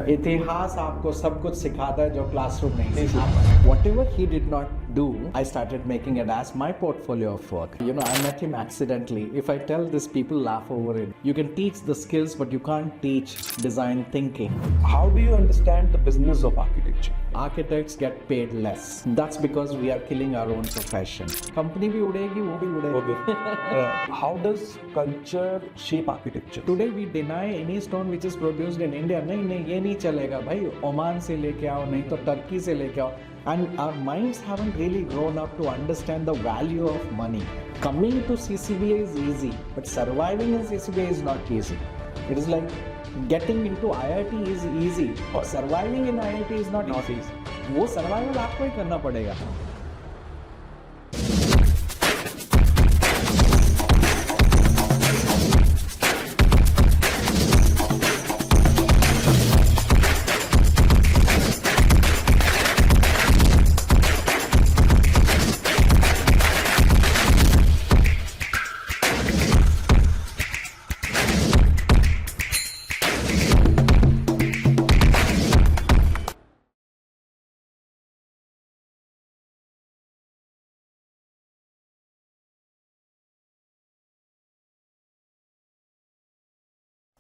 इतिहास आपको सब कुछ सिखाता है जो क्लासरूम नहीं सिखाता. Whatever he did not do, I started making it as my portfolio of work. You know, I met him accidentally. If I tell this, people laugh over it. You can teach the skills, but you can't teach design thinking. How do you understand the business of architecture? Architects get paid less. That's because we are killing our own profession. Company भी उड़ेगी, वो भी उड़ेगी. How does culture shape architecture? Today we deny any stone which is produced in India. नहीं ये नहीं चलेगा भाई. Oman से लेके आओ, नहीं तो टर्की से लेके आओ. And our minds haven't really grown up to understand the value of money. Coming to CCBA is easy, but surviving in CCBA is not easy. It is like getting into IIT is easy, but surviving in IIT is not easy. वो survival आपको ही करना पड़ेगा.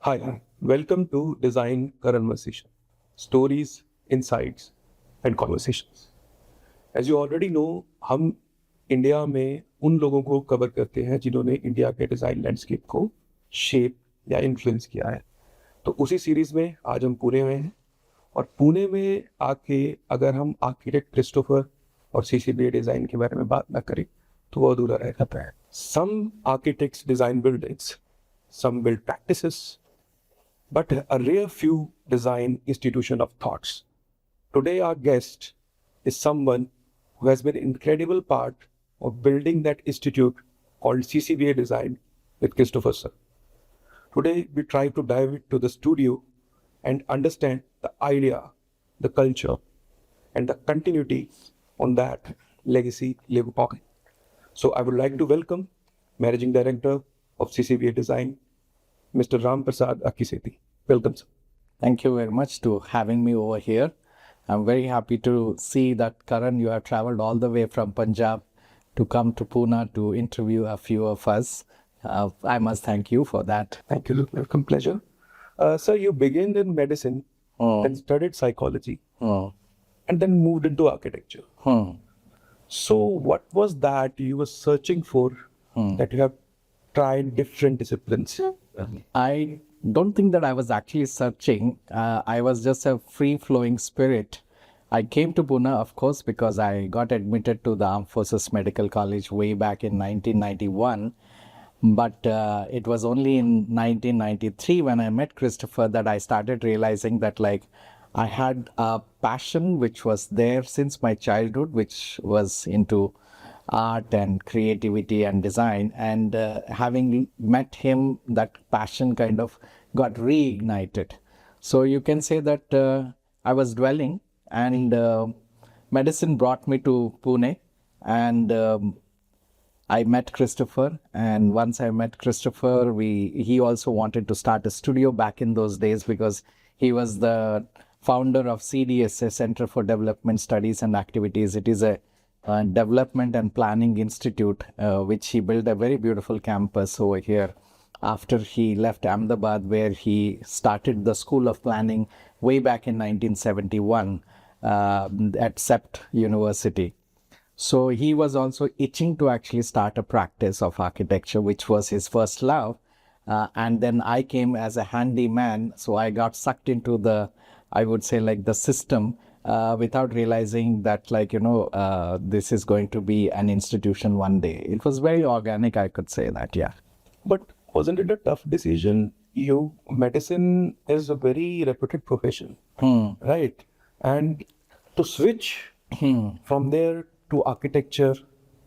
Hi, welcome to Design Karanversation, Stories, Insights and Conversations. As you already know, हम India में उन लोगों को cover करते हैं जिन्होंने इंडिया के डिज़ाइन लैंडस्केप को शेप या इन्फ्लुएंस किया है. तो उसी सीरीज़ में आज हम पुणे में हैं और पुणे में आके अगर हम आर्किटेक्ट क्रिस्टोफर और CCBA डिज़ाइन के बारे में बात ना करें तो वो अधूरा रह जाता है. Some architects design buildings, some build practices, but a rare few design institution of thoughts. Today our guest is someone who has been an incredible part of building that institute called CCBA Design with Christopher sir. Today we try to dive into the studio and understand the idea, the culture and the continuity on that legacy live upon. So I would like to welcome Managing Director of CCBA Design, Mr. Ramprasad Akkisetti. Welcome, sir. Thank you very much to having me over here. I'm very happy to see that, Karan, you have traveled all the way from Punjab to come to Pune to interview a few of us. I must thank you for that. Thank you. Welcome. Pleasure. Sir, you began in medicine and studied psychology and then moved into architecture. So what was that you were searching for that you have tried different disciplines? I don't think that I was actually searching. I was just a free-flowing spirit. I came to Pune, of course, because I got admitted to the Armed Forces Medical College way back in 1991. But it was only in 1993 when I met Christopher that I started realizing that I had a passion which was there since my childhood, which was into art and creativity and design. And having met him, that passion kind of got reignited. So you can say that I was dwelling and medicine brought me to Pune and I met Christopher, and once I met Christopher, he also wanted to start a studio back in those days because he was the founder of CDSA, Center for Development Studies and Activities. It is a development and planning institute, which he built a very beautiful campus over here after he left Ahmedabad, where he started the School of Planning way back in 1971 at CEPT University. So he was also itching to actually start a practice of architecture, which was his first love. And then I came as a handyman. So I got sucked into the, I would say, the system without realizing that, this is going to be an institution one day. It was very organic, I could say that, yeah. But wasn't it a tough decision? Medicine is a very reputed profession, right? And to switch from there to architecture,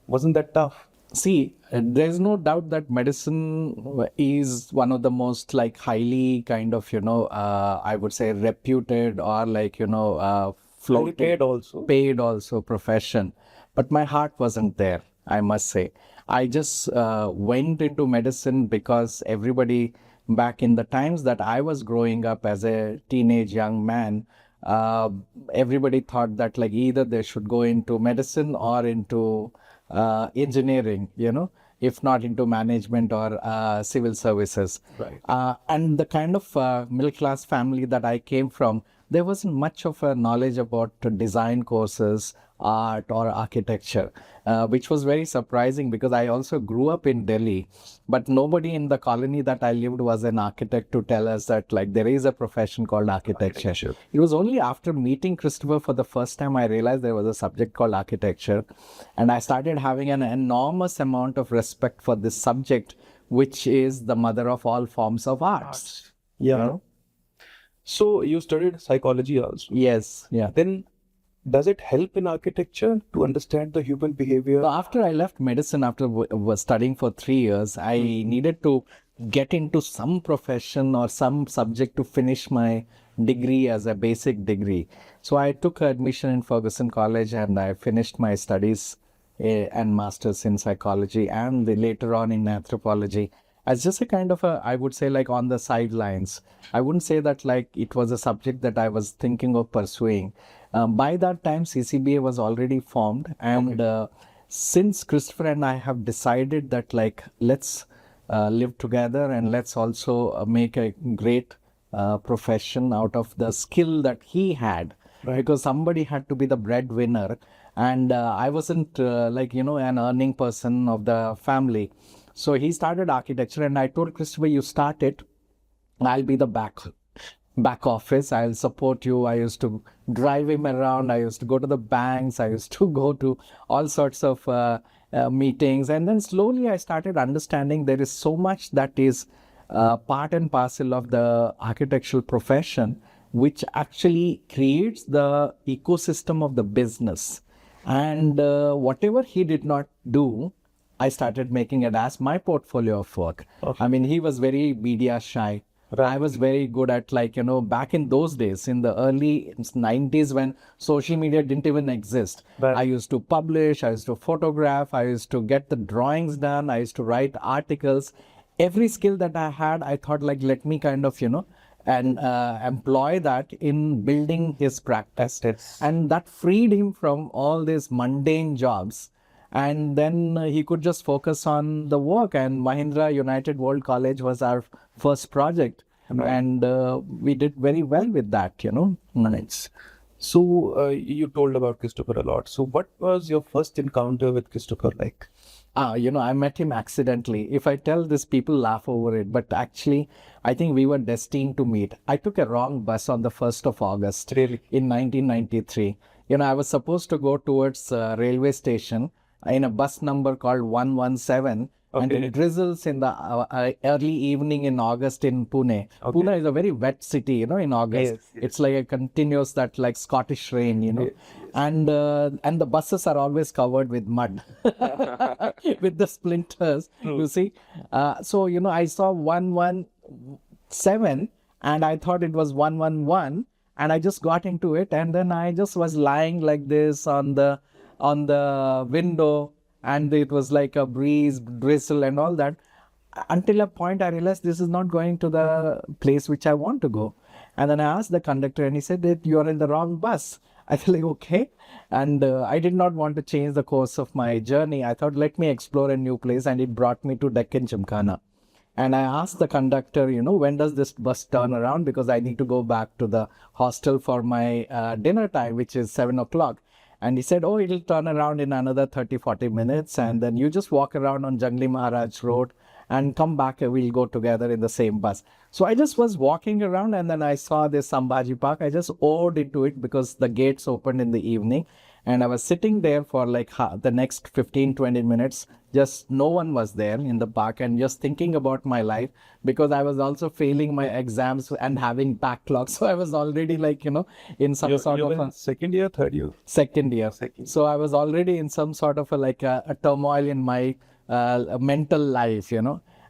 wasn't that tough? See, there's no doubt that medicine is one of the most highly kind of, I would say reputed or floated, paid also profession. But my heart wasn't there, I must say. I just went into medicine because everybody back in the times that I was growing up as a teenage young man, uh, everybody thought that like either they should go into medicine or into engineering, if not into management or civil services. Right. And the kind of middle class family that I came from, there wasn't much of a knowledge about design courses, art, or architecture, which was very surprising because I also grew up in Delhi, but nobody in the colony that I lived was an architect to tell us that like there is a profession called architecture. It was only after meeting Christopher for the first time I realized there was a subject called architecture, and I started having an enormous amount of respect for this subject, which is the mother of all forms of arts. Yeah. So you studied psychology also. Yes, yeah. Then does it help in architecture to understand the human behavior? So after I left medicine, after was studying for 3 years, I needed to get into some profession or some subject to finish my degree as a basic degree. So I took admission in Ferguson College and I finished my studies and masters in psychology and later on in anthropology as just a kind of I would say like on the sidelines. I wouldn't say that like it was a subject that I was thinking of pursuing. By that time, CCBA was already formed, and since Christopher and I have decided that like let's live together and let's also make a great profession out of the skill that he had, because somebody had to be the breadwinner, and I wasn't an earning person of the family. So he started architecture, and I told Christopher, you start it, I'll be the back office, I'll support you. I used to drive him around, I used to go to the banks, I used to go to all sorts of meetings, and then slowly I started understanding there is so much that is part and parcel of the architectural profession, which actually creates the ecosystem of the business. And whatever he did not do, I started making it as my portfolio of work. I mean, he was very media shy. I was very good at back in those days, in the early 90s when social media didn't even exist. I used to publish, I used to photograph, I used to get the drawings done, I used to write articles. Every skill that I had, I thought like, let me kind of, and employ that in building his practice. And that freed him from all these mundane jobs. And then he could just focus on the work. And Mahindra United World College was our first project. And we did very well with that, Nice. So you told about Christopher a lot. So what was your first encounter with Christopher like? I met him accidentally. If I tell this, people laugh over it. But actually, I think we were destined to meet. I took a wrong bus on the 1st of August in 1993. I was supposed to go towards railway station in a bus number called 117. And it drizzles in the early evening in August in Pune. Pune is a very wet city, in August. It's like a continuous, that like Scottish rain, And the buses are always covered with mud, with the splinters, you see. So, I saw 117 and I thought it was 111 and I just got into it. And then I just was lying like this on the window. And it was like a breeze, drizzle and all that. Until a point I realized this is not going to the place which I want to go. And then I asked the conductor and he said that you are in the wrong bus. I felt like, okay. And I did not want to change the course of my journey. I thought, let me explore a new place. And it brought me to Deccan Gymkhana. And I asked the conductor, when does this bus turn around? Because I need to go back to the hostel for my dinner time, which is 7 o'clock. And he said, oh, it'll turn around in another 30-40 minutes. And then you just walk around on Jangli Maharaj Road and come back and we'll go together in the same bus. So I just was walking around and then I saw this Sambhaji Park. I just oared into it because the gates opened in the evening. And I was sitting there for like the next 15-20 minutes. Just no one was there in the park and just thinking about my life because I was also failing my exams and having backlog. So I was already like, in some sort of a second year, third year? Second year. So I was already in some sort of a turmoil in my mental life,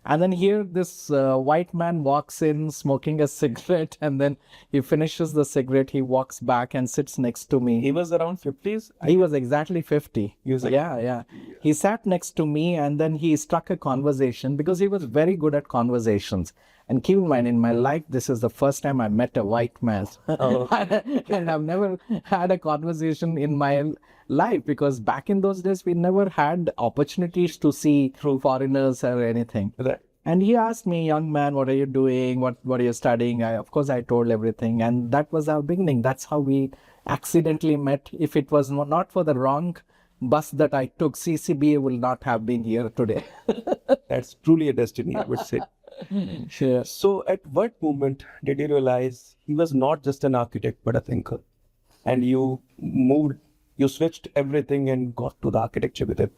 And then here this white man walks in smoking a cigarette and then he finishes the cigarette, he walks back and sits next to me. He was around 50s? He was exactly 50. He was like, yeah. He sat next to me and then he struck a conversation because he was very good at conversations. And keep in mind, in my life, this is the first time I met a white man. And I've never had a conversation in my life, because back in those days, we never had opportunities to see through foreigners or anything. Right. And he asked me, young man, what are you doing? What are you studying? Of course, I told everything. And that was our beginning. That's how we accidentally met. If it was not for the wrong bus that I took, CCBA will not have been here today. That's truly a destiny, I would say. Sure. So at what moment did you realize he was not just an architect, but a thinker? And you switched everything and got to the architecture with him.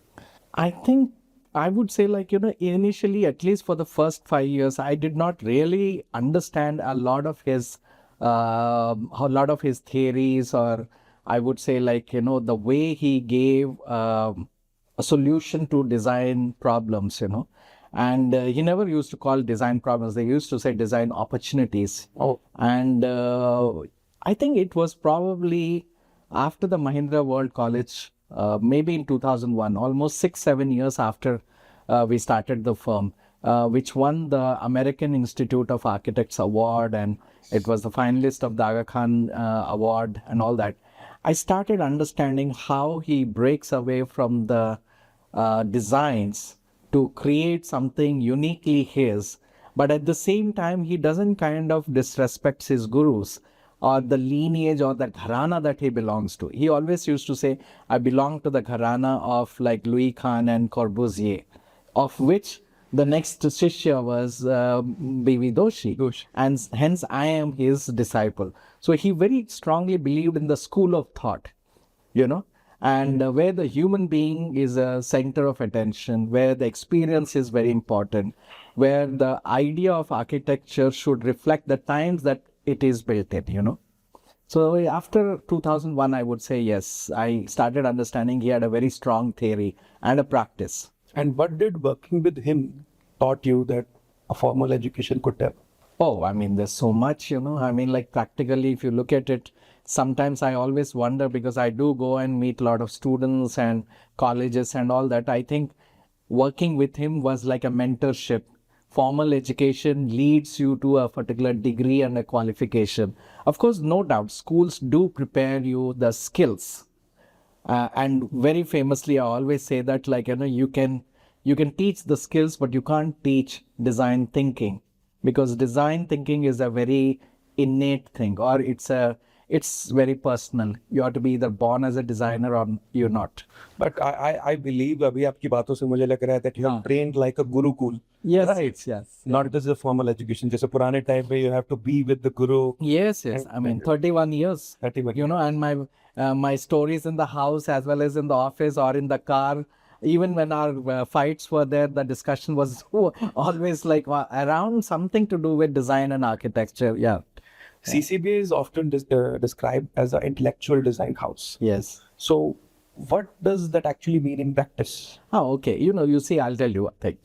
I think I would say, like, initially, at least for the first 5 years, I did not really understand a lot of his theories, or I would say, like, the way he gave a solution to design problems, and he never used to call design problems. They used to say design opportunities. Oh. And I think it was probably after the Mahindra World College, maybe in 2001, almost 6-7 years after we started the firm, which won the American Institute of Architects Award, and it was the finalist of the Aga Khan Award and all that. I started understanding how he breaks away from the designs to create something uniquely his, but at the same time, he doesn't kind of disrespect his gurus or the lineage or the gharana that he belongs to. He always used to say, I belong to the gharana of like Louis Kahn and Corbusier, of which the next shishya was B.V. Doshi. And hence I am his disciple. So he very strongly believed in the school of thought, and where the human being is a center of attention, where the experience is very important, where the idea of architecture should reflect the times that it is built in, So after 2001, I would say, yes, I started understanding he had a very strong theory and a practice. And what did working with him taught you that a formal education could tell? Oh, I mean, there's so much, like practically, if you look at it, sometimes I always wonder, because I do go and meet a lot of students and colleges and all that. I think working with him was like a mentorship. Formal education leads you to a particular degree and a qualification. Of course, no doubt, schools do prepare you the skills. And very famously, I always say that, like, you can teach the skills, but you can't teach design thinking, because design thinking is a very innate thing, or it's very personal. You have to be either born as a designer or you're not. But I believe अभी आपकी बातों से मुझे लग रहा है that you have trained like a gurukul. Yes, right? Yes. Not just a formal education. जैसे पुराने time में you have to be with the guru. Yes. I mean, 31 years. 31. And my stories in the house as well as in the office or in the car. Even when our fights were there, the discussion was always like around something to do with design and architecture. Yeah. CCBA is often described as an intellectual design house. Yes. So what does that actually mean in practice? Oh, okay. You see, I'll tell you one thing.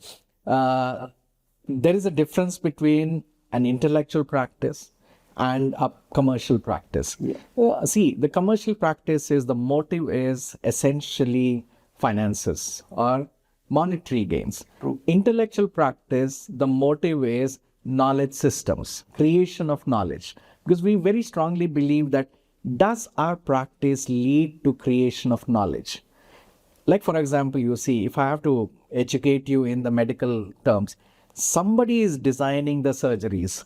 There is a difference between an intellectual practice and a commercial practice. Yeah. See, the commercial practice is the motive is essentially finances or monetary gains. True. Intellectual practice, the motive is knowledge systems, creation of knowledge. Because we very strongly believe that does our practice lead to creation of knowledge? Like, for example, you see, if I have to educate you in the medical terms, somebody is designing the surgeries.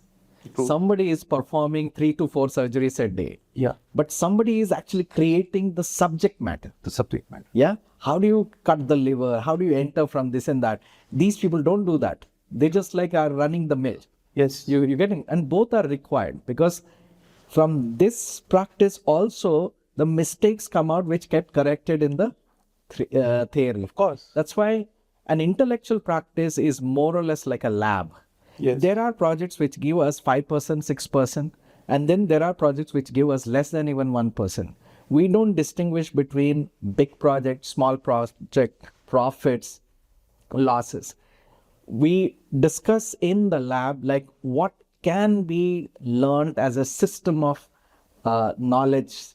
True. Somebody is performing 3 to 4 surgeries a day. Yeah. But somebody is actually creating the subject matter. The subject matter. Yeah. How do you cut the liver? How do you enter from this and that? These people don't do that. They just like are running the mill. Yes. You're getting, and both are required, because from this practice also the mistakes come out which get corrected in the theory. Of course. That's why an intellectual practice is more or less like a lab. Yes. There are projects which give us 5%, 6%, and then there are projects which give us less than even 1%. We don't distinguish between big project, small project, profits, losses. We discuss in the lab like what can be learned as a system of knowledge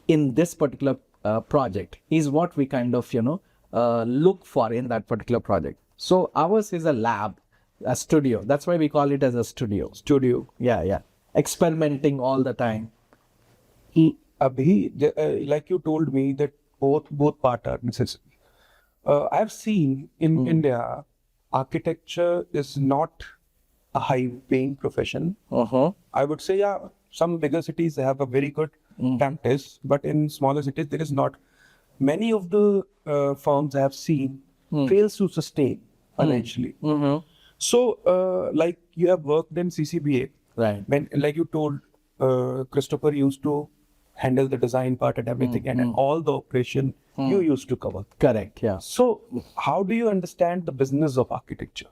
in this particular project is what we kind of look for in that particular project. So ours is a lab A studio. That's why we call it as a studio. Studio. Yeah. Experimenting all the time. Like you told me that both part are necessary. I've seen in India, architecture is not a high-paying profession. I would say, yeah, some bigger cities they have a very good practice, but in smaller cities there is not. Many of the firms I have seen fails to sustain financially. So, like you have worked in CCBA, Right. when like you told, Christopher used to handle the design part and everything, and all the operation you used to cover. Correct. Yeah. So, how do you understand the business of architecture?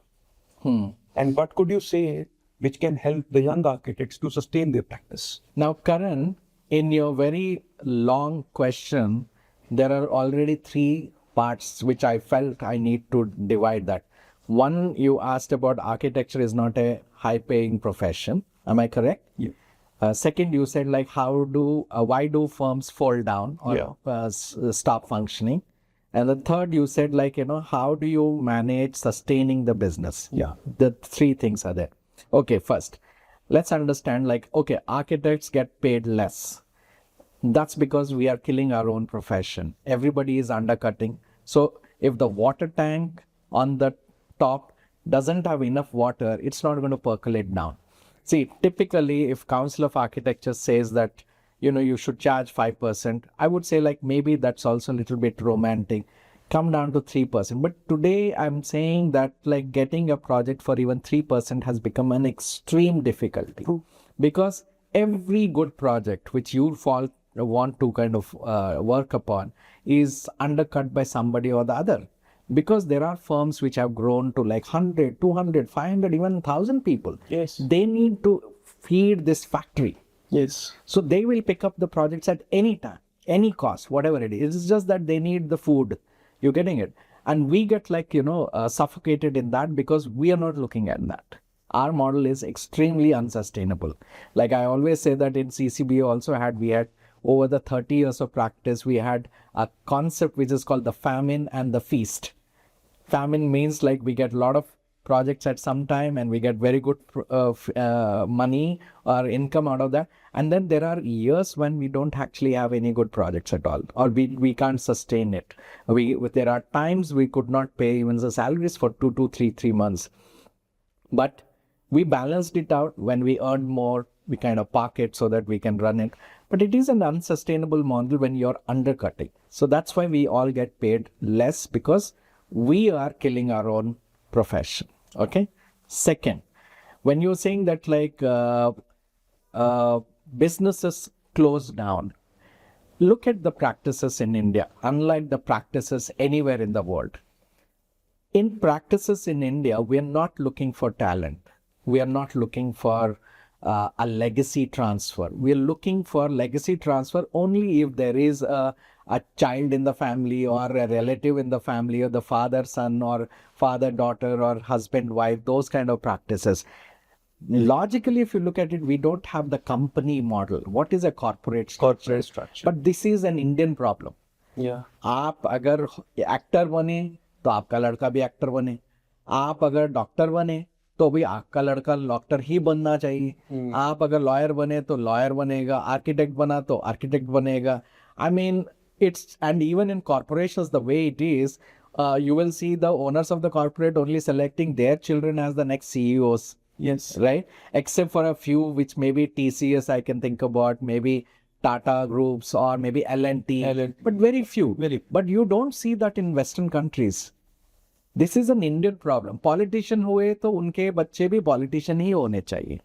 And what could you say which can help the young architects to sustain their practice? Now, Karan, in your very long question, there are already three parts which I felt I need to divide that. One, you asked about architecture is not a high-paying profession. Am I correct? Yeah. Second, you said like why do firms fall down or Yeah. stop functioning? And the third, you said like, how do you manage sustaining the business? Yeah. The three things are there. Okay, first, let's understand like, okay, architects get paid less. That's because we are killing our own profession. Everybody is undercutting. So if the water tank on the top doesn't have enough water, it's not going to percolate down. See, typically, if Council of Architecture says that, you should charge 5%, I would say like maybe that's also a little bit romantic. Come down to 3%. But today I'm saying that like getting a project for even 3% has become an extreme difficulty. Because every good project which you want to kind of work upon is undercut by somebody or the other. Because there are firms which have grown to like 100, 200, 500, even 1,000 people. Yes. They need to feed this factory. Yes. So they will pick up the projects at any time, any cost, whatever it is. It's just that they need the food. You're getting it. And we get like, suffocated in that because we are not looking at that. Our model is extremely unsustainable. Like I always say that in CCBA also we had over the 30 years of practice, we had a concept which is called the famine and the feast. Famine means like we get a lot of projects at some time and we get very good money or income out of that. And then there are years when we don't actually have any good projects at all, or we can't sustain it. There are times we could not pay even the salaries for 3 months. But we balanced it out. When we earned more, we kind of park it so that we can run it. But it is an unsustainable model when you're undercutting. So that's why we all get paid less, because we are killing our own profession. Okay. Second, when you're saying that like businesses close down, look at the practices in India, unlike the practices anywhere in the world. In practices in India, we are not looking for talent. We are not looking for a legacy transfer. We are looking for legacy transfer only if there is a child in the family or a relative in the family, or the father, son, or father, daughter, or husband, wife, those kind of practices. Logically, if you look at it, we don't have the company model. What is a corporate structure? Corporate structure. But this is an Indian problem. Yeah. आप अगर actor बने तो आपका लड़का भी actor बने, आप अगर डॉक्टर बने तो भी आपका लड़का डॉक्टर ही बनना चाहिए, आप अगर लॉयर बने तो लॉयर बनेगा, आर्किटेक्ट बना तो आर्किटेक्ट बनेगा. I mean, and even in corporations, the way it is, you will see the owners of the corporate only selecting their children as the next CEOs. Yes. Right? Except for a few, which maybe TCS I can think about, maybe Tata groups, or maybe L&T. But very few. But you don't see that in Western countries. This is an Indian problem. Politician हुए तो उनके बच्चे भी politician ही होने चाहिए.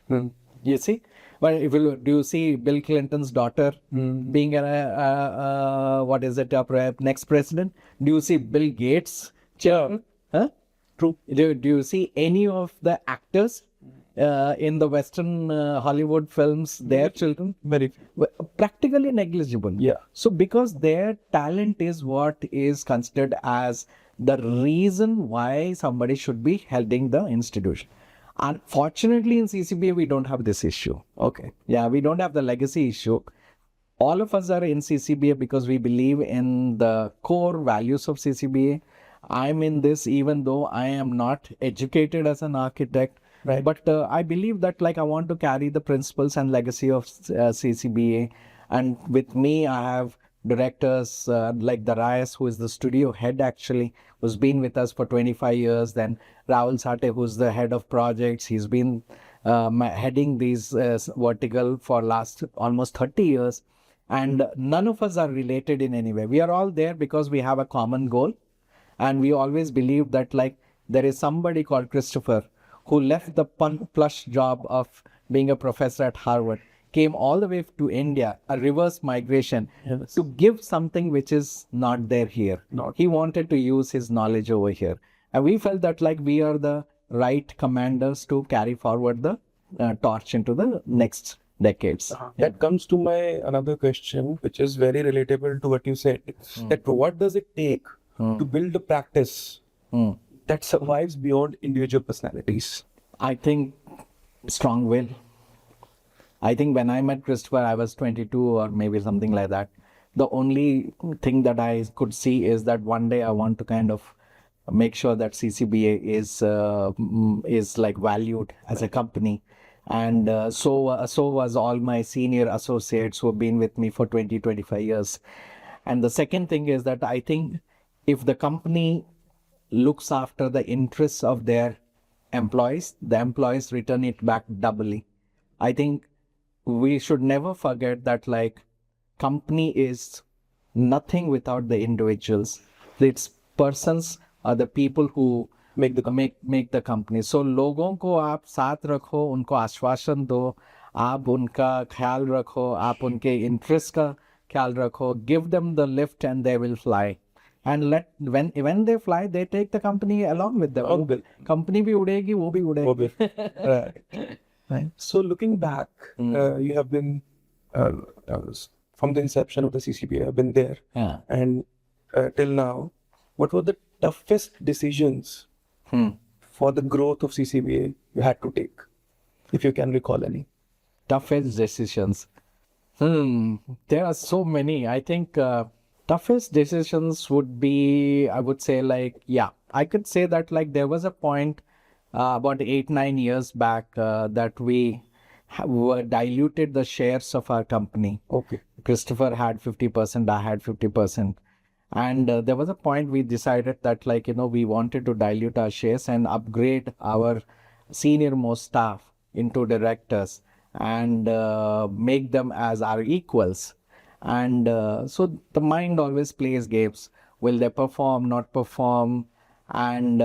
You see? But do you see Bill Clinton's daughter being a next president? Do you see Bill Gates' children? Huh? True. Do you see any of the actors in the Western Hollywood films, their children? Very few. Practically negligible. Yeah. So because their talent is what is considered as the reason why somebody should be heading the institution. Unfortunately, in CCBA, we don't have this issue. Okay. Yeah, we don't have the legacy issue. All of us are in CCBA because we believe in the core values of CCBA. I'm in this even though I am not educated as an architect. Right. But I believe that like I want to carry the principles and legacy of CCBA. And with me, I have directors like Darius, who is the studio head actually, who's been with us for 25 years. Then Rahul Sate, who's the head of projects. He's been heading these vertical for last almost 30 years. And none of us are related in any way. We are all there because we have a common goal. And we always believe that like there is somebody called Christopher who left the plush job of being a professor at Harvard, came all the way to India, a reverse migration, Yes. to give something which is not there here. He wanted to use his knowledge over here. And we felt that like we are the right commanders to carry forward the torch into the next decades. That comes to my another question, which is very relatable to what you said. That what does it take to build a practice that survives beyond individual personalities? I think strong will. I think when I met Christopher, I was 22 or maybe something like that. The only thing that I could see is that one day I want to kind of make sure that CCBA is like valued as a company. And so was all my senior associates who have been with me for 20, 25 years. And the second thing is that I think if the company looks after the interests of their employees, the employees return it back doubly. I think we should never forget that like company is nothing without the individuals. It's persons are the people who make the company. So लोगों को आप साथ रखो, उनको आश्वासन दो, आप उनका ख्याल रखो, आप उनके इंटरेस्ट का ख्याल रखो, give them the lift and they will fly. And when they fly, they take the company along with them. Company भी उड़ेगी, वो भी उड़ेगी. Right. So looking back, you have been from the inception of the CCBA, have been there, and till now, what were the toughest decisions for the growth of CCBA you had to take, if you can recall any? Toughest decisions. There are so many. I think toughest decisions would be, I would say like, I could say that like there was a point about 8-9 years back that we diluted the shares of our company. Okay. Christopher had 50%, I had 50%. And there was a point we decided that like, we wanted to dilute our shares and upgrade our senior most staff into directors and make them as our equals. And so the mind always plays games. Will they perform, not perform? And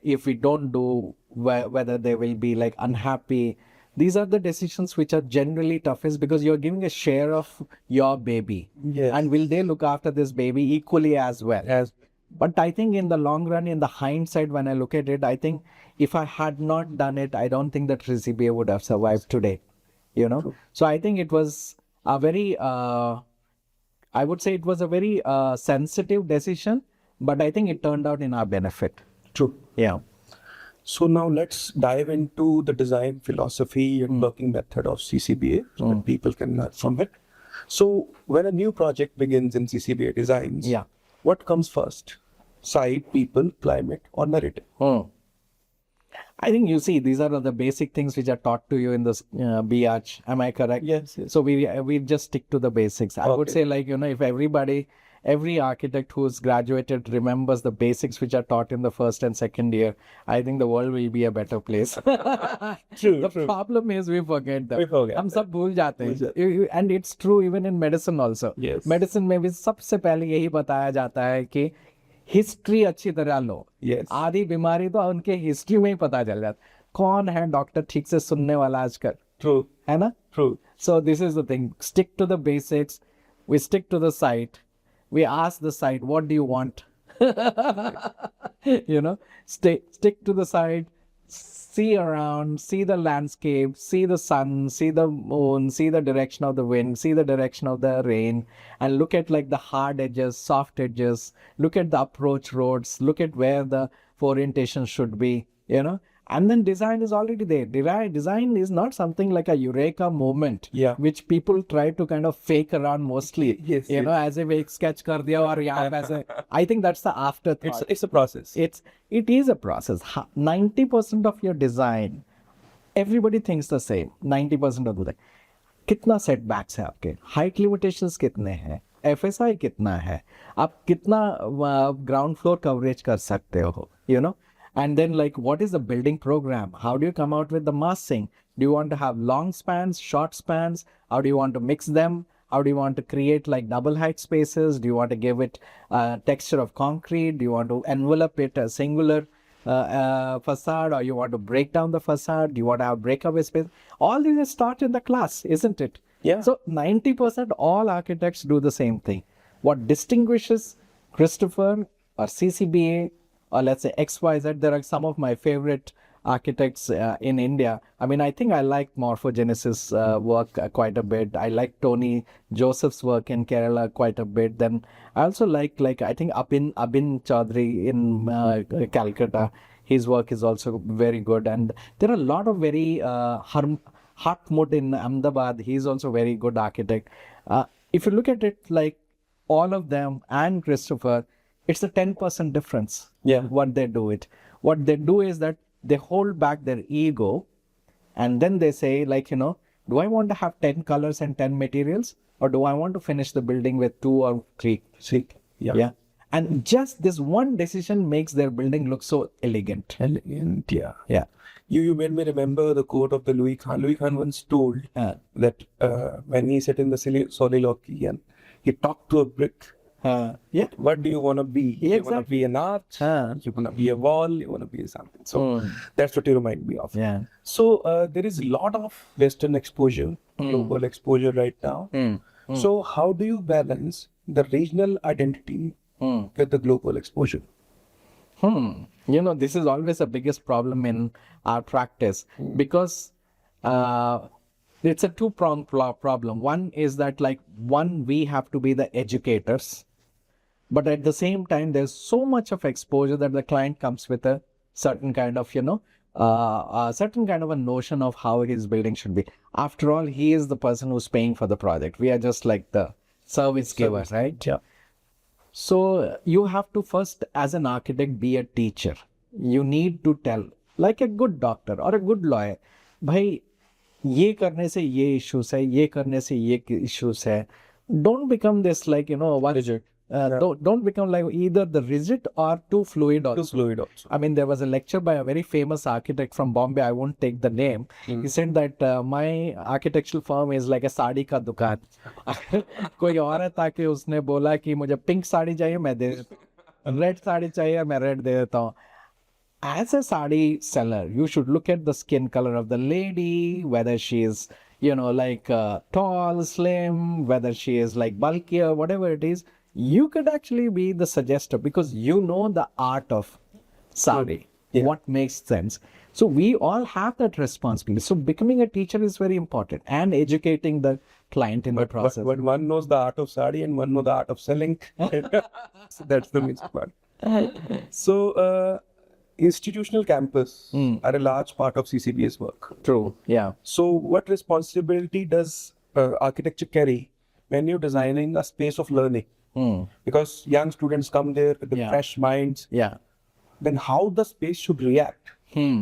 if we don't do, whether they will be like unhappy. These are the decisions which are generally toughest because you're giving a share of your baby. Yes. And will they look after this baby equally as well? But I think in the long run, in the hindsight, when I look at it, I think if I had not done it, I don't think that CCBA would have survived today. True. So I think it was a very, I would say it was a very sensitive decision, but I think it turned out in our benefit. True. Yeah. So now let's dive into the design philosophy and working method of CCBA so that people can learn from it. So when a new project begins in CCBA Designs, what comes first? Site, people, climate, or narrative? I think these are the basic things which are taught to you in this BH. Am I correct? Yes. So we just stick to the basics. I would say like, if every architect who's graduated remembers the basics which are taught in the first and second year, I think the world will be a better place. True. The problem is we forget them. हम सब भूल जाते हैं. And it's true even in medicine also. Yes. Medicine में भी सबसे पहले यही बताया जाता है कि हिस्ट्री अच्छी तरह लो. Yes. आधी बीमारी तो उनके हिस्ट्री में ही पता चल जाता. कौन है डॉक्टर ठीक से सुनने वाला आजकल? True. है ना? True. So this is the thing. Stick to the basics. We stick to the site. We ask the site, what do you want? Stick to the site, see around, see the landscape, see the sun, see the moon, see the direction of the wind, see the direction of the rain, and look at like the hard edges, soft edges, look at the approach roads, look at where the orientation should be, And then design is already there. Design is not something like a eureka moment, Yeah. which people try to kind of fake around mostly. Yes, You know, as if एक sketch कर दिया और यहाँ पे ऐसे. I think that's the afterthought. It's a process. It is a process. 90% of your design, everybody thinks the same. 90% of the time. कितना setbacks है आपके, हाइट लिमिटेशंस कितने हैं, एफएसआई कितना है, आप कितना ग्राउंड फ्लोर कवरेज कर सकते हो, you know, and then like what is the building program, how do you come out with the massing, do you want to have long spans, short spans, how do you want to mix them, how do you want to create like double height spaces, do you want to give it texture of concrete, do you want to envelop it a singular facade, or you want to break down the facade, do you want to have breakaway space? All these is taught in the class, isn't it? Yeah. So 90% all architects do the same thing. What distinguishes Christopher or CCBA or let's say XYZ, there are some of my favorite architects in India. I mean, I think I like Morphogenesis work quite a bit. I like Tony Joseph's work in Kerala quite a bit. Then I also like I think Abin Chaudhary in Calcutta. His work is also very good. And there are a lot of very Hartmut in Ahmedabad. He's also very good architect. If you look at it like all of them and Christopher, it's a 10% difference. Yeah. What they do is that they hold back their ego, and then they say like, you know, do I want to have 10 colors and 10 materials, or do I want to finish the building with 2 or 3? Yeah. And just this one decision makes their building look so elegant. Elegant, yeah. Yeah. You made me remember the quote of the Louis Khan. Louis Khan once told that when he sat in the soliloquy and he talked to a brick. Yeah. What do you want to be? Yeah, You want to be an art? You want to be a wall? You want to be something? So that's what you remind me of. Yeah. So there is a lot of Western exposure, global exposure right now. So how do you balance the regional identity with the global exposure? You know, this is always the biggest problem in our practice because it's a two-pronged problem. One is that we have to be the educators, but at the same time, there's so much of exposure that the client comes with a certain kind of, you know, a certain kind of a notion of how his building should be. After all, he is the person who's paying for the project. We are just like the service giver, right? Yeah. So you have to first, as an architect, be a teacher. You need to tell, like a good doctor or a good lawyer, bhai, ये करने से ये issues है, ये करने से ये issues है. Don't become this like, you know, Rigid. Don't become like either the rigid or too fluid also. Too fluid also. I mean, there was a lecture by a very famous architect from Bombay. I won't take the name. He said that my architectural firm is like a sari का दुकान. कोई औरत आके उसने बोला कि मुझे pink sari चाहिए, मैं दे रेड साड़ी चाहिए, मैं रेड दे देता हूँ. As a sari seller, you should look at the skin color of the lady, whether she is, you know, like tall, slim, whether she is like bulkier, whatever it is. You could actually be the suggester because you know the art of sari, what makes sense. So we all have that responsibility. So becoming a teacher is very important and educating the client in the process. But one knows the art of sari and one knows the art of selling. So that's the mixed part. So institutional campus are a large part of CCBA's work. True, yeah. So what responsibility does architecture carry when you're designing a space of learning? Because young students come there with fresh minds. Yeah. Then how the space should react?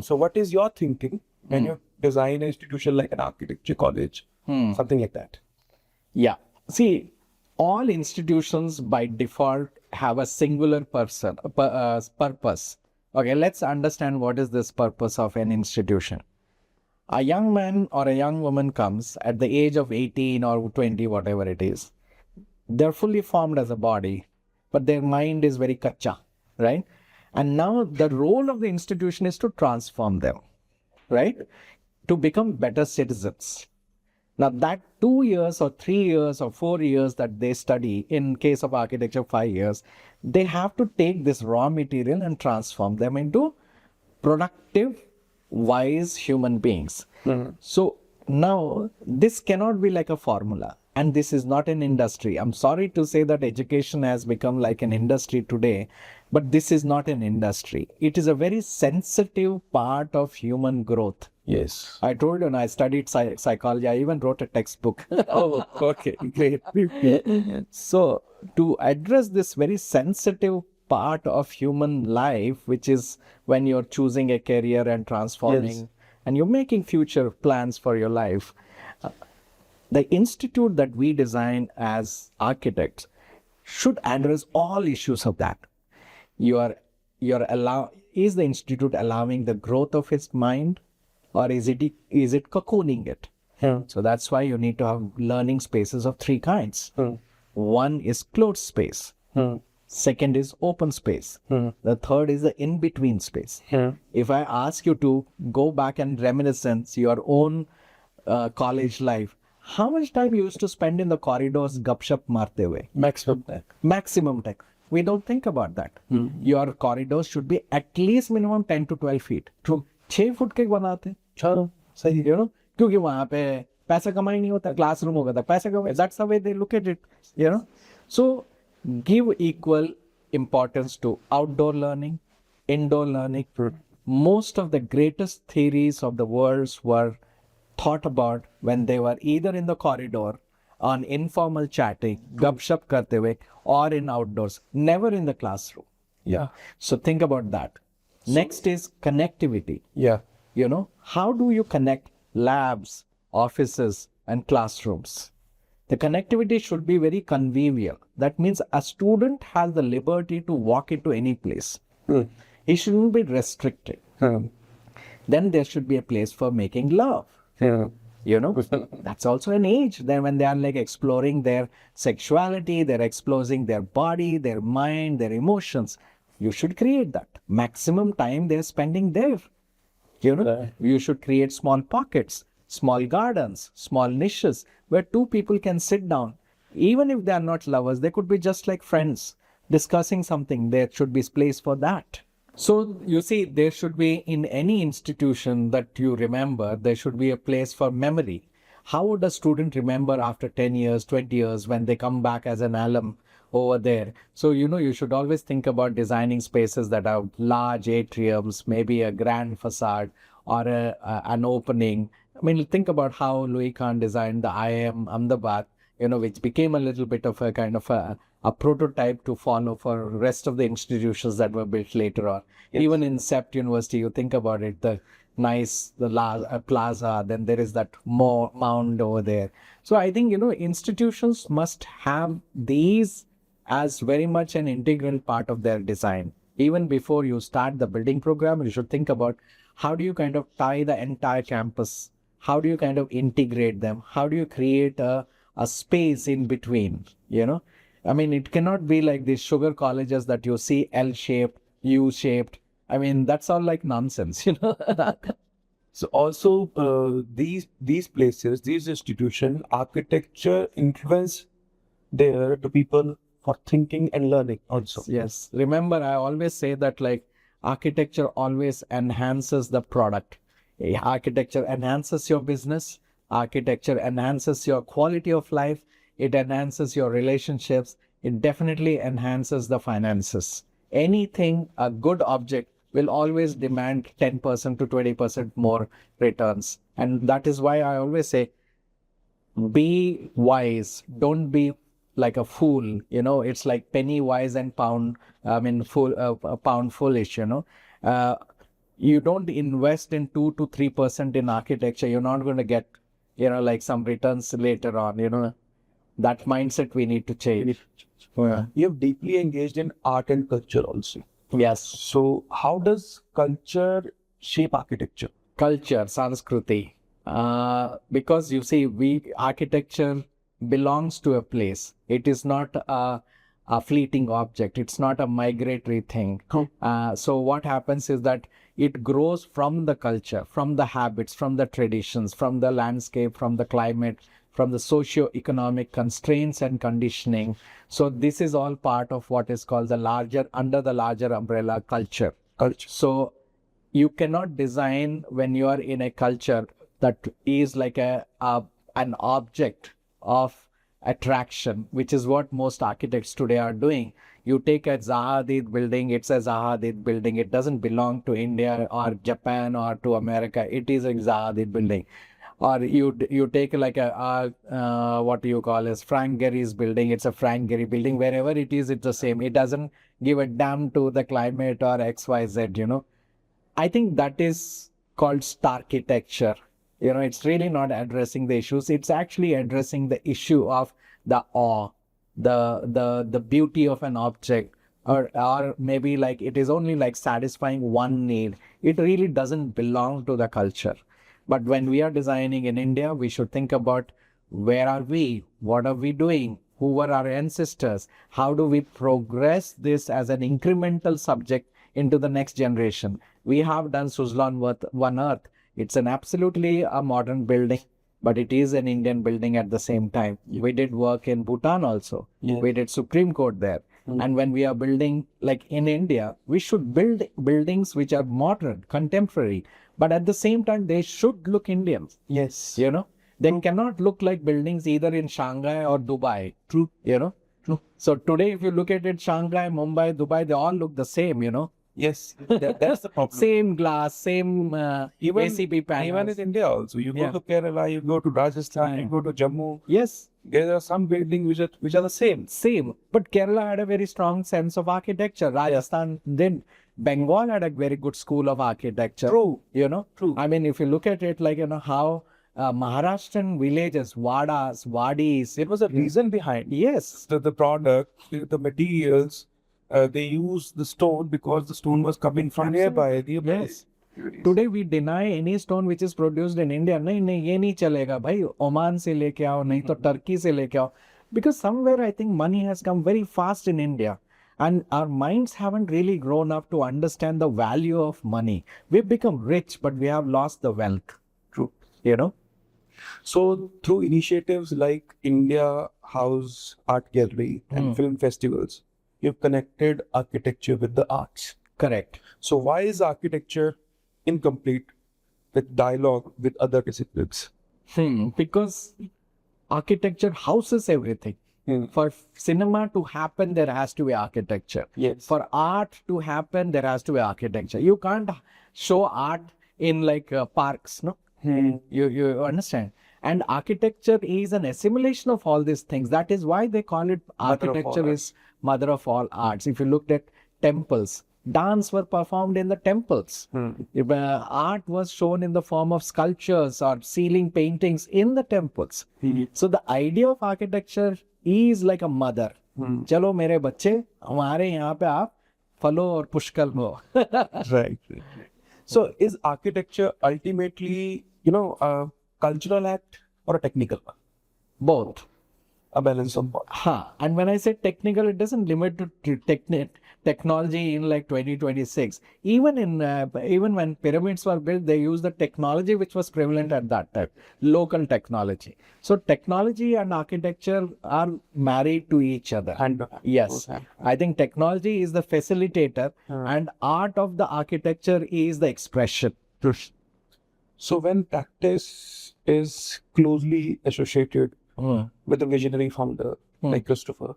So what is your thinking when you design an institution like an architecture college, something like that? Yeah. See, all institutions by default have a singular purpose. Okay, let's understand what is this purpose of an institution. A young man or a young woman comes at the age of 18 or 20, whatever it is. They're fully formed as a body, but their mind is very kacha, right? And now the role of the institution is to transform them, right? To become better citizens. Now that 2 years or 3 years or 4 years that they study, in case of architecture 5 years, they have to take this raw material and transform them into productive, wise human beings. So now this cannot be like a formula. And this is not an industry. I'm sorry to say that education has become like an industry today, but this is not an industry. It is a very sensitive part of human growth. Yes. I told you, and I studied psychology. I even wrote a textbook. Oh, okay, great. So, to address this very sensitive part of human life, which is when you're choosing a career and transforming, Yes. and you're making future plans for your life, the institute that we design as architects should address all issues of that. Is the institute allowing the growth of his mind, or is it cocooning it? Yeah. So that's why you need to have learning spaces of three kinds. One is closed space. Second is open space. The third is the in-between space. If I ask you to go back and reminiscence your own college life, how much time you used to spend in the corridors gupshup marte hue? Maximum time. Maximum time. We don't think about that. Your corridors should be at least minimum 10 to 12 feet. True. 6 foot के बनाते चलो सही you know, क्योंकि वहाँ पे पैसा कमाई नहीं होता, क्लासरूम होगा था पैसा कमाई. That's the way they look at it, you know. So give equal importance to outdoor learning, indoor learning. Most of the greatest theories of the world were thought about when they were either in the corridor, on informal chatting, gupshup karte hue, or in outdoors, never in the classroom. Yeah. So think about that. Next is connectivity. Yeah. You know, how do you connect labs, offices, and classrooms? The connectivity should be very convivial. That means a student has the liberty to walk into any place. He shouldn't be restricted. Then there should be a place for making love. You know, that's also an age. Then when they are like exploring their sexuality, they're exploring their body, their mind, their emotions. You should create that. Maximum time they're spending there. You know, you should create small pockets, small gardens, small niches where two people can sit down. Even if they are not lovers, they could be just like friends discussing something. There should be place for that. So you see, there should be in any institution that you remember, there should be a place for memory. How would a student remember after 10 years, 20 years when they come back as an alum over there? So, you know, you should always think about designing spaces that have large atriums, maybe a grand facade or an opening. I mean, think about how Louis Kahn designed the IIM Ahmedabad, you know, which became a little bit of a kind of a prototype to follow for rest of the institutions that were built later on. Yes. Even in Sept University, you think about it, the plaza, then there is that mound over there. So I think, you know, institutions must have these as very much an integral part of their design. Even before you start the building program, you should think about how do you kind of tie the entire campus? How do you kind of integrate them? How do you create a space in between, you know? I mean, it cannot be like these sugar colleges that you see L-shaped, U-shaped. I mean, that's all like nonsense, you know? So also these places, these institutions, architecture influence there to people for thinking and learning also. Yes. Remember, I always say that like architecture always enhances the product. Architecture enhances your business. Architecture enhances your quality of life. It enhances your relationships. It definitely enhances the finances. Anything, a good object will always demand 10% to 20% more returns. And that is why I always say, be wise. Don't be like a fool. You know, it's like penny wise and pound foolish, you know. You don't invest in 2 to 3% in architecture. You're not going to get, you know, like some returns later on, you know. That mindset we need to change. Yeah. You have deeply engaged in art and culture also. Yes. So how does culture shape architecture? Culture, Sanskruti. Because you see, architecture belongs to a place. It is not a fleeting object. It's not a migratory thing. So what happens is that it grows from the culture, from the habits, from the traditions, from the landscape, from the climate, from the socio-economic constraints and conditioning. So this is all part of what is called under the larger umbrella culture. So you cannot design when you are in a culture that is like an object of attraction, which is what most architects today are doing. You take a Zaha Hadid building, it's a Zaha Hadid building. It doesn't belong to India or Japan or to America. It is a Zaha Hadid building. Or you take like what do you call as Frank Gehry's building. It's a Frank Gehry building. Wherever it is, it's the same. It doesn't give a damn to the climate or XYZ, you know. I think that is called starchitecture. You know, it's really not addressing the issues. It's actually addressing the issue of the awe, the beauty of an object, or maybe like it is only like satisfying one need. It really doesn't belong to the culture. But when we are designing in India, we should think about where are we? What are we doing? Who were our ancestors? How do we progress this as an incremental subject into the next generation? We have done Suzlon One Earth. It's an absolutely a modern building, but it is an Indian building at the same time. We did work in Bhutan also. We did Supreme Court there. And when we are building, like in India, we should build buildings which are modern, contemporary, but at the same time, they should look Indian. Yes. You know, they cannot look like buildings either in Shanghai or Dubai. True. You know, True. So today, if you look at it, Shanghai, Mumbai, Dubai, they all look the same, you know. Yes, that's the problem. Same glass, same ACB panels. Even in India also, you go to Kerala, you go to Rajasthan, you go to Jammu. Yes. There are some buildings which are the same. Same. But Kerala had a very strong sense of architecture. Rajasthan didn't. Bengal had a very good school of architecture. True. You know? True. I mean, if you look at it, like, you know, how Maharashtrian villages, Vadas, Wadis. There was a reason behind. Yes. The product, the materials, they use the stone because the stone was coming from nearby. Yes. Today we deny any stone which is produced in India. नहीं ये नहीं चलेगा भाई, Oman से लेके आओ, नहीं तो टर्की से लेके आओ. Because somewhere I think money has come very fast in India, and our minds haven't really grown up to understand the value of money. We've become rich, but we have lost the wealth. True. You know. So through initiatives like India House Art Gallery and film festivals, you've connected architecture with the arts. Correct. So why is architecture incomplete with dialogue with other disciplines? Because architecture houses everything. For cinema to happen, there has to be architecture. Yes. For art to happen, there has to be architecture. You can't show art in like parks, no? You understand? And architecture is an assimilation of all these things. That is why they call it architecture is mother of all arts. If you looked at temples, dance were performed in the temples. If, art was shown in the form of sculptures or ceiling paintings in the temples. So the idea of architecture is like a mother. चलो मेरे बच्चे हमारे यहाँ पे आप फलो और पुष्कल हो. Right. So is architecture ultimately, a cultural act or a technical one? Both. A balance of both. And when I say technical, it doesn't limit to technology in like 2026. Even when pyramids were built, they used the technology which was prevalent at that time, local technology. So technology and architecture are married to each other. Yes, I think technology is the facilitator, and art of the architecture is the expression. So when practice is closely associated with a visionary founder like Christopher,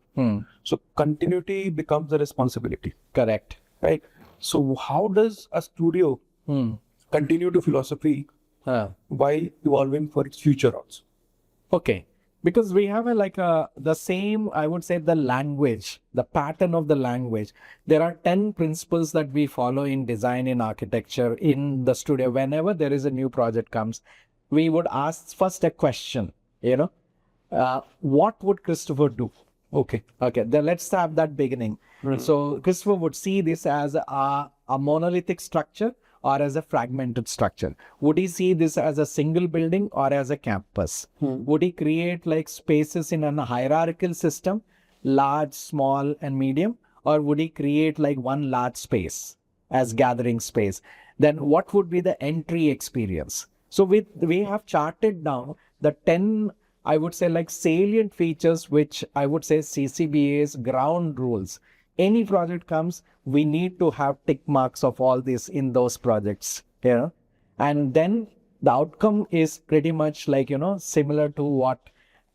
so continuity becomes a responsibility. Correct. Right. So how does a studio continue to philosophy while evolving for its future also? Okay. Because we have the same, I would say, the language, the pattern of the language. There are 10 principles that we follow in design, in architecture, in the studio. Whenever there is a new project comes, we would ask first a question, what would Christopher do? Okay, then let's have that beginning. So Christopher would see this as a monolithic structure or as a fragmented structure. Would he see this as a single building or as a campus? Would he create like spaces in a hierarchical system, large, small, and medium? Or would he create like one large space as gathering space? Then what would be the entry experience? So we have charted down the 10, I would say, like salient features, which I would say CCBA's ground rules. Any project comes, we need to have tick marks of all this in those projects, and then the outcome is pretty much like, similar to what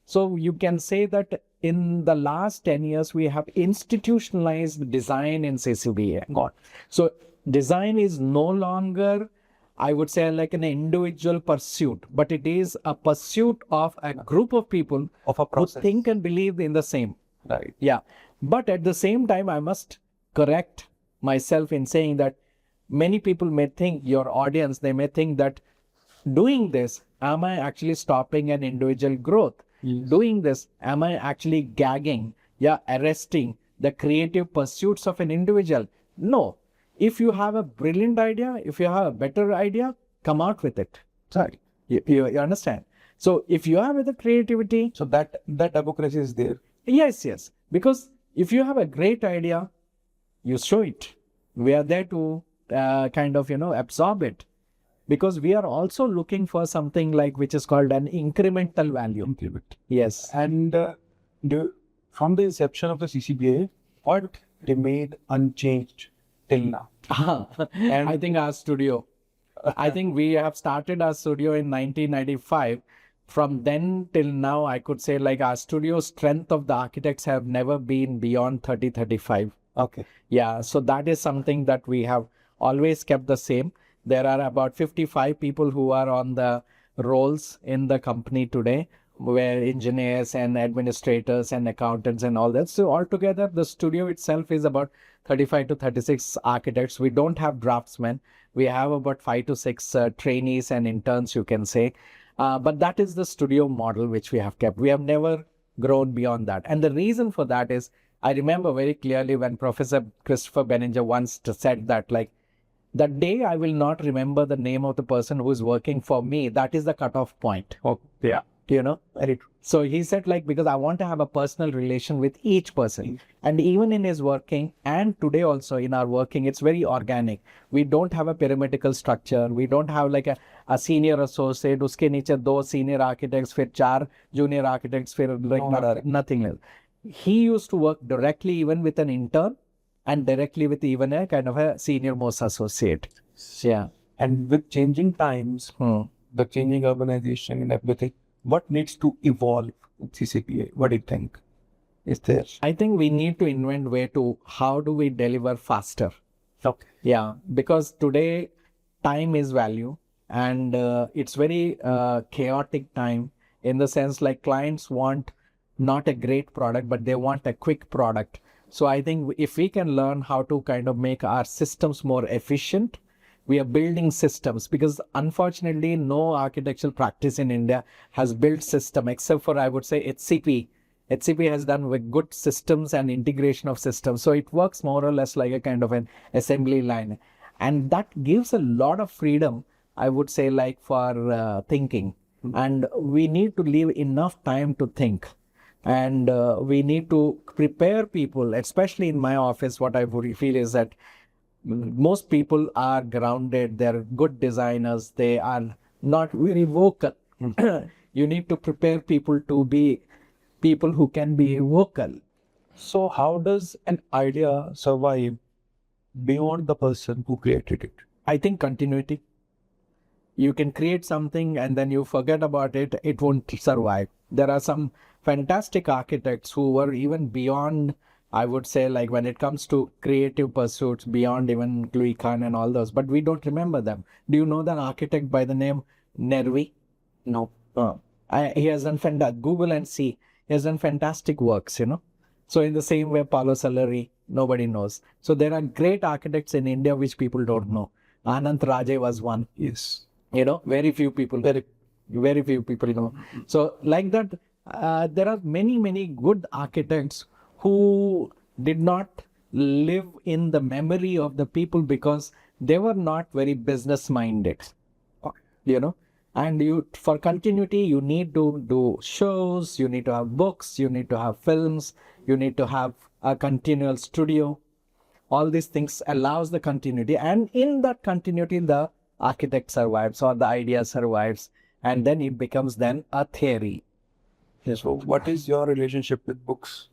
So you can say that in the last 10 years, we have institutionalized design in CCBA. God. So design is no longer, I would say, like an individual pursuit, but it is a pursuit of a group of people Of a who process. think and believe in the same. Right. Yeah. But at the same time, I must correct myself in saying that many people may think, your audience, they may think that doing this, am I actually stopping an individual growth? Yes. Doing this, am I actually gagging, arresting the creative pursuits of an individual? No. If you have a brilliant idea, if you have a better idea, come out with it. Right. You understand? So if you have the creativity, So that democracy is there. yes. Because if you have a great idea, you show it. We are there to absorb it. Because we are also looking for something like which is called an incremental value. Implement. Yes. And from the inception of the CCBA, what remained unchanged till now? And I think our studio. I think we have started our studio in 1995. From then till now, I could say like our studio strength of the architects have never been beyond 30, 35. Okay. Yeah, so that is something that we have always kept the same. There are about 55 people who are on the roles in the company today, where engineers and administrators and accountants and all that. So altogether, the studio itself is about 35 to 36 architects. We don't have draftsmen. We have about 5 to 6 trainees and interns, you can say. But that is the studio model which we have kept. We have never grown beyond that. And the reason for that is, I remember very clearly when Professor Christopher Benninger once said that, like, the day I will not remember the name of the person who is working for me, that is the cutoff point. Oh, yeah. You know? Very true. So he said, like, because I want to have a personal relation with each person. And even in his working, and today also in our working, it's very organic. We don't have a pyramidal structure. We don't have like a senior associate, uske niche 2 senior architects, फिर 4 junior architects, फिर like nothing else. He used to work directly even with an intern and directly with even a kind of a senior most associate. Yeah. And with changing times, the changing urbanization and everything, what needs to evolve in CCPA? What do you think is there? I think we need to invent way to how do we deliver faster. Okay. Yeah, because today time is value, and it's very chaotic time, in the sense like clients want not a great product, but they want a quick product. So I think if we can learn how to kind of make our systems more efficient, we are building systems, because unfortunately no architectural practice in India has built system except for, I would say, HCP. HCP has done with good systems and integration of systems. So it works more or less like a kind of an assembly line. And that gives a lot of freedom, I would say, like for thinking. And we need to leave enough time to think. And we need to prepare people, especially in my office. What I would feel is that most people are grounded, they're good designers, they are not very vocal. You need to prepare people to be people who can be vocal. So how does an idea survive beyond the person who created it? I think continuity. You can create something and then you forget about it, it won't survive. There are some fantastic architects who were even beyond, I would say, like when it comes to creative pursuits, beyond even Louis Kahn and all those, but we don't remember them. Do you know that architect by the name Nervi? No. He has done fantastic, Google and see, he has done fantastic works, you know. So in the same way, Paolo Soleri, nobody knows. So there are great architects in India which people don't know. Anant Raje was one. Yes. You know, very few people know. So like that, there are many good architects who did not live in the memory of the people because they were not very business minded. You know, and for continuity, you need to do shows, you need to have books, you need to have films, you need to have a continual studio. All these things allows the continuity, and in that continuity, the architect survives or the idea survives, and then it becomes then a theory. So what is your relationship with books?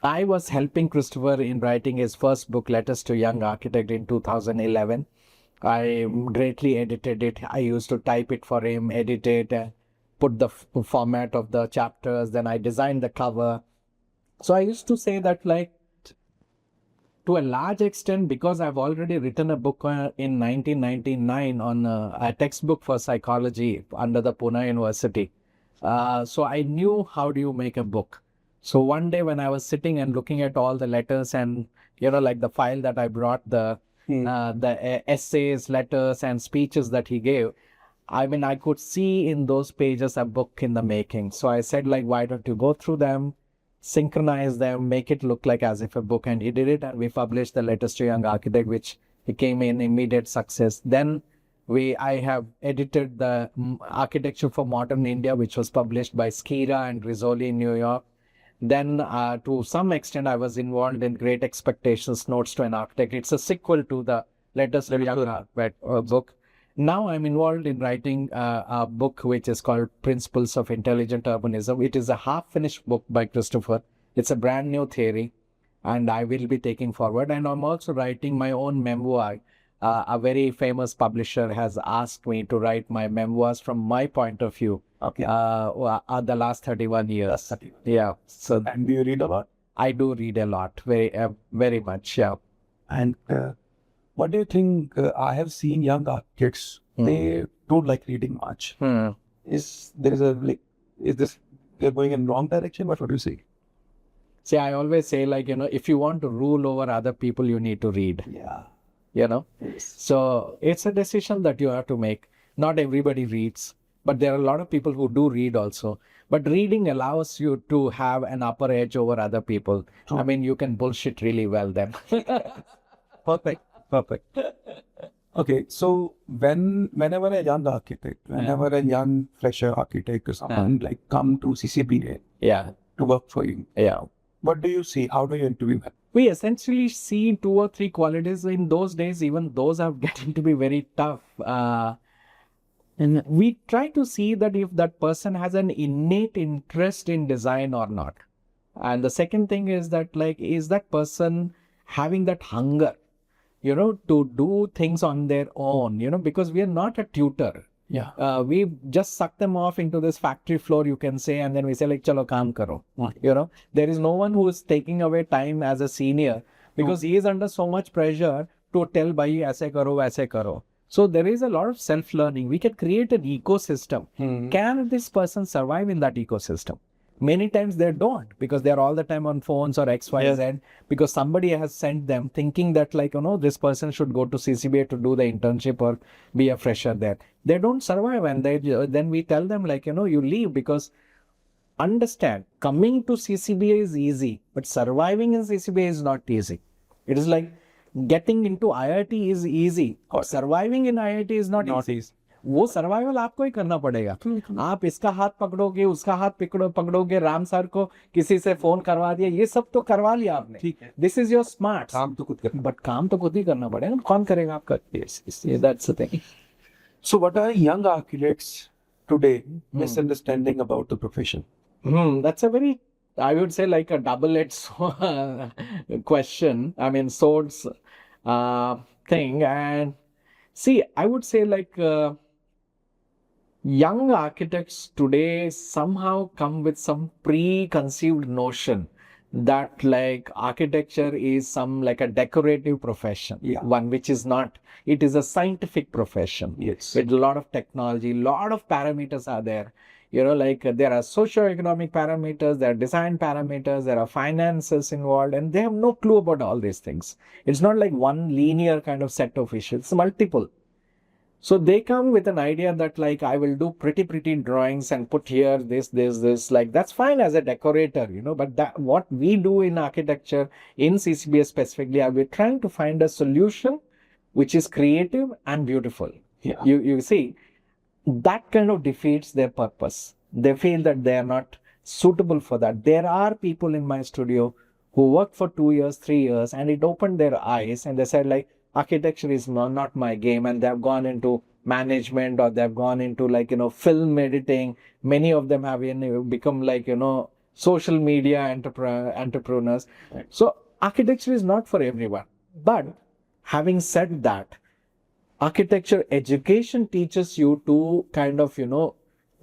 I was helping Christopher in writing his first book, Letters to Young Architect, in 2011. I greatly edited it. I used to type it for him, edit it, put the format of the chapters, then I designed the cover. So I used to say that, like, to a large extent, because I've already written a book in 1999 on a textbook for psychology under the Pune University. So I knew how do you make a book. So one day when I was sitting and looking at all the letters and, like the file that I brought, the essays, letters and speeches that he gave, I mean, I could see in those pages a book in the making. So I said, like, why don't you go through them, synchronize them, make it look like as if a book. And he did it, and we published the Letters to a Young Architect, which became an immediate success. Then I have edited the Architecture for Modern India, which was published by Skira and Rizzoli in New York. Then to some extent, I was involved in Great Expectations, Notes to an Architect. It's a sequel to the Letters to a Young Architect book. Now I'm involved in writing a book which is called Principles of Intelligent Urbanism. It is a half-finished book by Christopher. It's a brand new theory, and I will be taking forward. And I'm also writing my own memoir. A very famous publisher has asked me to write my memoirs from my point of view. Okay. The last 31 years. Yeah. So, And do you read a lot? I do read a lot, very much. Yeah. And what do you think? I have seen young architects, they don't like reading much. Is this they're going in wrong direction? What would you say? See, I always say, like, if you want to rule over other people, you need to read. Yeah. So it's a decision that you have to make. Not everybody reads, but there are a lot of people who do read also. But reading allows you to have an upper edge over other people. True. I mean, you can bullshit really well then. Perfect. Okay, so whenever a young architect, whenever a young fresher architect or someone like come to CCBA Yeah. to work for you, Yeah. what do you see? How do you interview them? We essentially see 2 or 3 qualities. In those days, even those are getting to be very tough. And we try to see that if that person has an innate interest in design or not. And the second thing is that, like, is that person having that hunger, to do things on their own, because we are not a tutor. Yeah. We just suck them off into this factory floor, you can say, and then we say, like, chalo kaam karo. There is no one who is taking away time as a senior because he is under so much pressure to tell bhai aise karo. So there is a lot of self-learning. We can create an ecosystem. Can this person survive in that ecosystem? Many times they don't, because they're all the time on phones or X, Y, Z, because somebody has sent them thinking that, like, this person should go to CCBA to do the internship or be a fresher there. They don't survive, and then we tell them, like, you leave, because understand, coming to CCBA is easy, but surviving in CCBA is not easy. It is like getting into IIT is easy, or surviving in IIT is not easy. वो survival आपको ही करना पड़ेगा. आप इसका हाथ पकड़ोगे, उसका हाथ पकड़ोगे, Ram sir को किसी से फोन करवा दिया, ये सब तो करवा लिया आपने. ठीक है. This is your smart. काम तो खुद करना. But काम तो खुद ही करना पड़ेगा. कौन करेगा आपका? Yes, that's the thing. So what are young architects today misunderstanding about the profession? That's a very, I would say, like a double-edged question. I mean, swords thing. And see, I would say, like, young architects today somehow come with some preconceived notion that, like, architecture is like a decorative profession. One which is not. It is a scientific profession. Yes. With a lot of technology, a lot of parameters are there. Like, there are socio-economic parameters, there are design parameters, there are finances involved, and they have no clue about all these things. It's not like one linear kind of set of issues. It's multiple. So they come with an idea that, like, I will do pretty drawings and put here this, like, that's fine as a decorator, but what we do in architecture, in CCBA specifically, we're trying to find a solution which is creative and beautiful. Yeah. You see, that kind of defeats their purpose. They feel that they are not suitable for that. There are people in my studio who worked for 2 years, 3 years, and it opened their eyes, and they said, like, architecture is not my game, and they've gone into management, or they've gone into, like, film editing. Many of them have become, like, social media entrepreneurs. So architecture is not for everyone. But having said that, architecture education teaches you to kind of,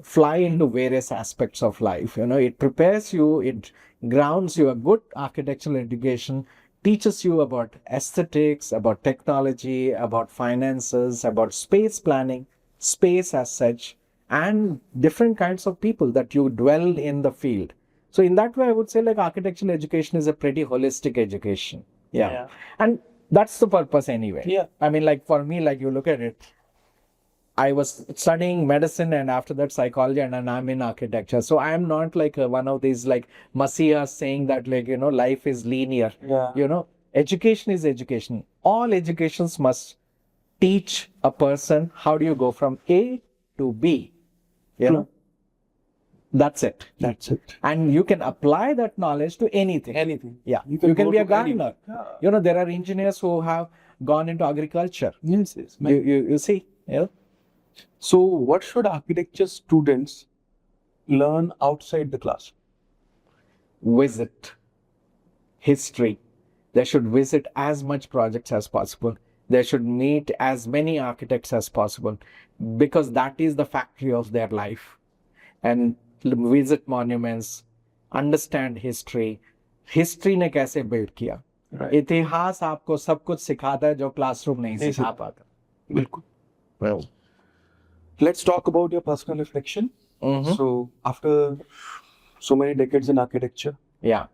fly into various aspects of life. It prepares you, it grounds you. A good architectural education teaches you about aesthetics, about technology, about finances, about space planning, space as such, and different kinds of people that you dwell in the field. So in that way, I would say like architectural education is a pretty holistic education. Yeah. And that's the purpose anyway. Yeah. I mean, like for me, like you look at it, I was studying medicine and after that psychology, and I'm in architecture. So I am not like one of these like messiahs saying that like, life is linear. Yeah. Education is education. All educations must teach a person how do you go from A to B. True. That's it. That's it. And you can apply that knowledge to anything. Anything. Yeah. You You can can go be a to any- gardener. Yeah. There are engineers who have gone into agriculture. Yes. You see? So, what should architecture students learn outside the class? Visit history. They should visit as much projects as possible. They should meet as many architects as possible because that is the factory of their life. And visit monuments, understand history. History ने कैसे build किया? Right. इतिहास आपको सब कुछ सिखाता है जो क्लासरूम नहीं सिखा पाता. Bilkul. Well, Let's talk about your personal reflection. So, after so many decades in architecture, yeah.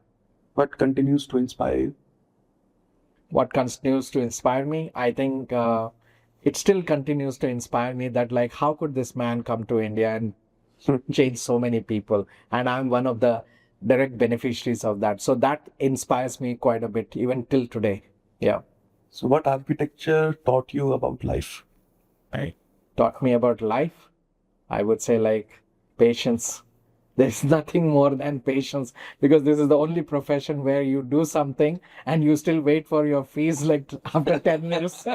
what continues to inspire you? What continues to inspire me? I think it still continues to inspire me that like how could this man come to India and change so many people, and I'm one of the direct beneficiaries of that. So that inspires me quite a bit even till today. Yeah. So, what architecture taught you about life? Taught me about life, I would say like patience. There's nothing more than patience because this is the only profession where you do something and you still wait for your fees like after 10 years.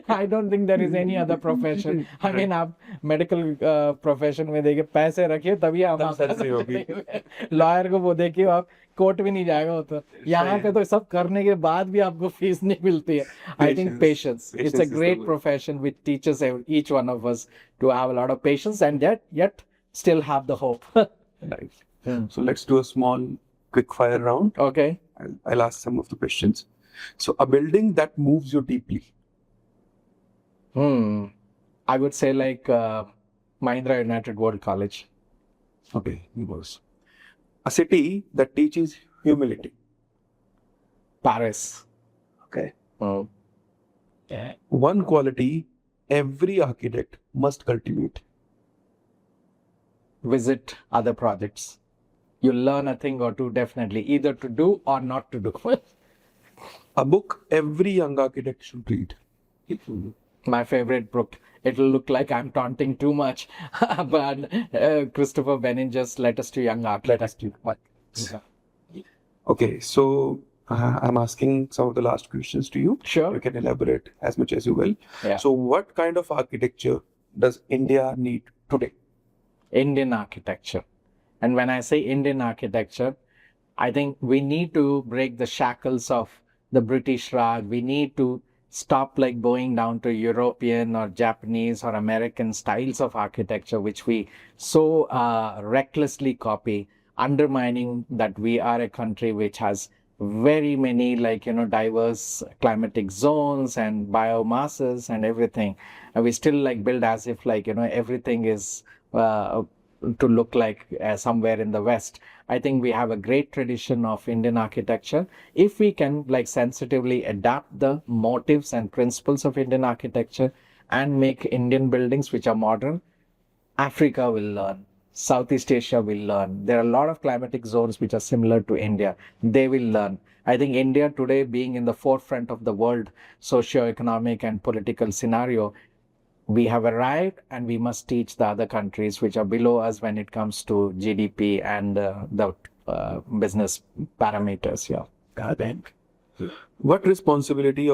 I don't think there is any other profession. I mean, आप medical profession में देखिए पैसे रखिए तभी हम lawyer को वो देखिए आप कोर्ट भी नहीं जाएगा वो तो यहाँ पे तो सब करने के बाद भी आपको फीस नहीं मिलती है. I think patience. It's a great profession which teaches each one of us to have a lot of patience and yet still have the hope. Nice. So, let's do a small quick fire round. Okay. I'll ask some of the questions. So, a building that moves you deeply. I would say like Mahindra United World College. Okay, was. A city that teaches humility. Paris. Okay. Yeah. One quality every architect must cultivate. Visit other projects. You'll learn a thing or two definitely, either to do or not to do. A book every young architect should read. My favorite book. It'll look like I'm taunting too much, but Christopher Benninger's Letters to Young Architects. Okay, so I'm asking some of the last questions to you. Sure. You can elaborate as much as you will. Yeah. So, what kind of architecture does India need today? Indian architecture. And when I say Indian architecture, I think we need to break the shackles of the British Raj. We need to stop like going down to European or Japanese or American styles of architecture, which we so recklessly copy, undermining that we are a country which has very many diverse climatic zones and biomasses and everything. And we still like build as if everything is to look like somewhere in the West. I think we have a great tradition of Indian architecture. If we can sensitively adapt the motives and principles of Indian architecture and make Indian buildings which are modern, Africa will learn. Southeast Asia will learn. There are a lot of climatic zones which are similar to India. They will learn. I think India today, being in the forefront of the world socio-economic and political scenario, we have arrived and we must teach the other countries which are below us when it comes to GDP and the business parameters. Yeah. What responsibility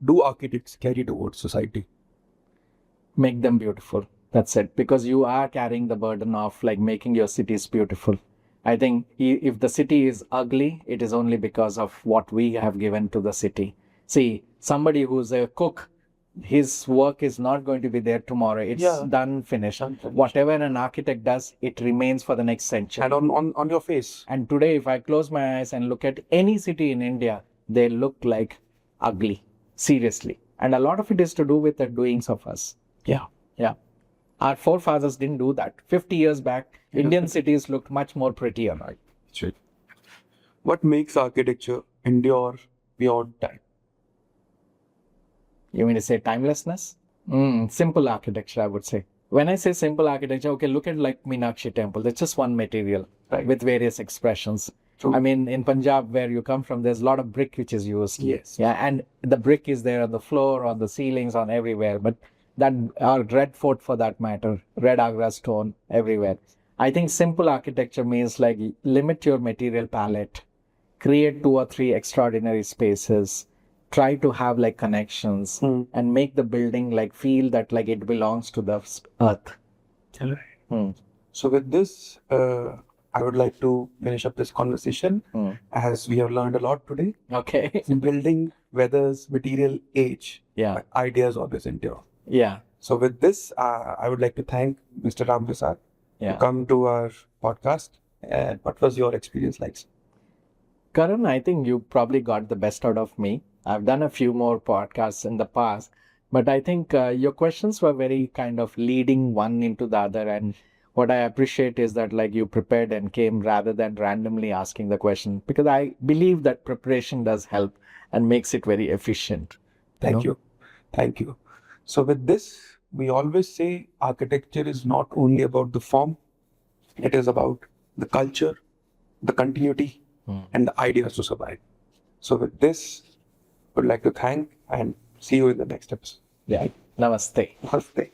do architects carry towards society? Make them beautiful. That's it. Because you are carrying the burden of making your cities beautiful. I think if the city is ugly, it is only because of what we have given to the city. See, somebody who's a cook his work is not going to be there tomorrow. It's done, finished. Whatever an architect does, it remains for the next century. And on your face. And today, if I close my eyes and look at any city in India, they look like ugly, seriously. And a lot of it is to do with the doings of us. Yeah. Yeah. Our forefathers didn't do that. 50 years back, Indian cities looked much more prettier. Right? That's right. What makes architecture endure beyond time? You mean to say timelessness? Simple architecture, I would say. When I say simple architecture, okay, look at like Meenakshi temple. That's just one material with various expressions. True. I mean, in Punjab, where you come from, there's a lot of brick which is used. Yes. Yeah, and the brick is there on the floor, on the ceilings, on everywhere. But that, our Red Fort for that matter, Red Agra stone, everywhere. I think simple architecture means like limit your material palette, create 2 or 3 extraordinary spaces, try to have like connections and make the building like feel that like it belongs to the earth. So with this, I would like to finish up this conversation as we have learned a lot today. Okay. Building weathers, material age, Yeah. ideas always endure. Yeah. So with this, I would like to thank Mr. Ramprasad to come to our podcast. And what was your experience like? Karan, I think you probably got the best out of me. I've done a few more podcasts in the past, but I think your questions were very kind of leading one into the other. And what I appreciate is that like you prepared and came rather than randomly asking the question, because I believe that preparation does help and makes it very efficient. Thank you. Thank you. So with this, we always say architecture is not only about the form, it is about the culture, the continuity, and the ideas to survive. So with this, I would like to thank and see you in the next episode. Yeah. Namaste. Namaste.